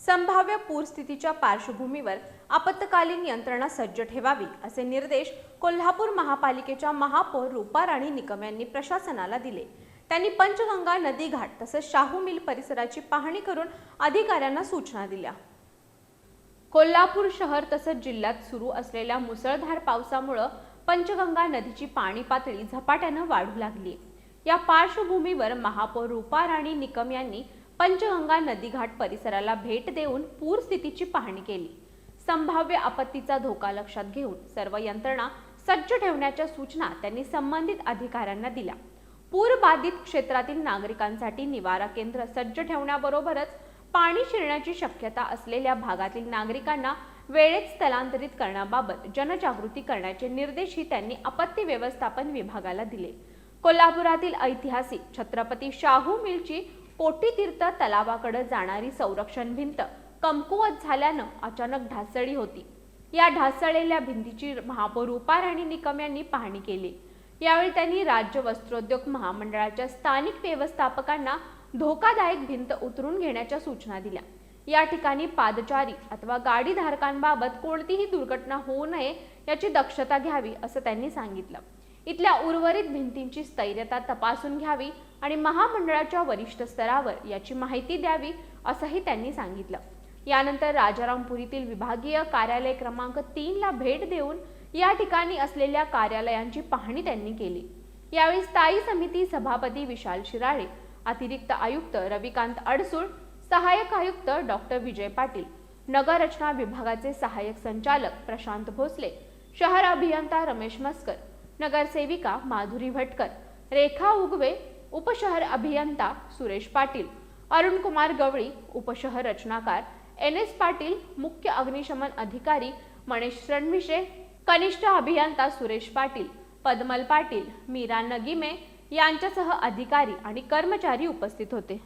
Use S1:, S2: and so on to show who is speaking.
S1: संभाव्य पूरस्थितीच्या पार्श्वभूमीवर आपत्कालीन यंत्रणा सज्ज ठेवावी असे निर्देश कोल्हापूर महापालिकेच्या महापौर रूपा राणी निकम यांनी प्रशासनाला दिले। त्यांनी पंचगंगा नदी घाट तसेच शाहू मिल परिसराची पाहणी करून अधिकाऱ्यांना सूचना दिल्या। कोल्हापूर शहर तसेच जिल्ह्यात सुरू असलेल्या मुसळधार पावसामुळे पंचगंगा नदीची पाणी पातळी झपाट्याने वाढू लागली। या पार्श्वभूमीवर महापौर रूपा राणी निकम यांनी पंचगंगा नदी घाट परिसराला भेट देऊन पूर स्थितीची पाहणी केली। संभाव्य आपत्तीचा धोका लक्षात घेऊन सर्व यंत्रणा सज्ज ठेवण्याच्या सूचना त्यांनी संबंधित अधिकाऱ्यांना दिल्या। पूर बाधित क्षेत्रातील नागरिकांसाठी निवारा केंद्र सज्ज ठेवण्याबरोबरच पाणी शिरण्याची शक्यता असलेल्या भागातील नागरिकांना वेळेत स्थलांतरित करण्याबाबत जनजागृती करण्याचे निर्देशही त्यांनी आपत्ती व्यवस्थापन विभागाला दिले। कोल्हापुरातील ऐतिहासिक छत्रपती शाहू मिलची कोटीतीर्थ तलावाकडे जाणारी संरक्षण भिंत कमकुवत झाल्याने अचानक ढासळली होती। या ढासळलेल्या भिंतीची महापौर रूपा राणी निकम यांनी पाहणी केली। यावेळी त्यांनी राज्य वस्त्रोद्योग महामंडळाच्या स्थानिक व्यवस्थापकांना धोकादायक भिंत उतरून घेण्याच्या सूचना दिल्या। या ठिकाणी पादचारी अथवा गाडीधारकांबाबत कोणतीही दुर्घटना होऊ नये याची दक्षता घ्यावी असं त्यांनी सांगितलं। इथल्या उर्वरित भिंतींची स्थैर्यता तपासून घ्यावी आणि महामंडळाच्या वरिष्ठ स्तरावर याची माहिती द्यावी असंही त्यांनी सांगितलं। यानंतर राजारामपुरीतील विभागीय कार्यालय क्रमांक 3 ला भेट देऊन या ठिकाणी असलेल्या कार्यालयांची पाहणी त्यांनी केली। यावेळी स्थायी समिती सभापती विशाल शिराळे, अतिरिक्त आयुक्त रविकांत अडसूळ, सहाय्यक आयुक्त डॉक्टर विजय पाटील, नगर रचना विभागाचे सहाय्यक संचालक प्रशांत भोसले, शहर अभियंता रमेश मस्कर, नगरसेविका माधुरी भटकर, रेखा उगवे, उपशहर अभियंता सुरेश पाटील, अरुण कुमार गवळी, उपशहर रचनाकार NS पाटील, मुख्य अग्निशमन अधिकारी मनीष रणविशे, कनिष्ठ अभियंता सुरेश पाटील, पद्मल पाटील, मीरा नगीमे यांच्यासह अधिकारी आणि कर्मचारी उपस्थित होते।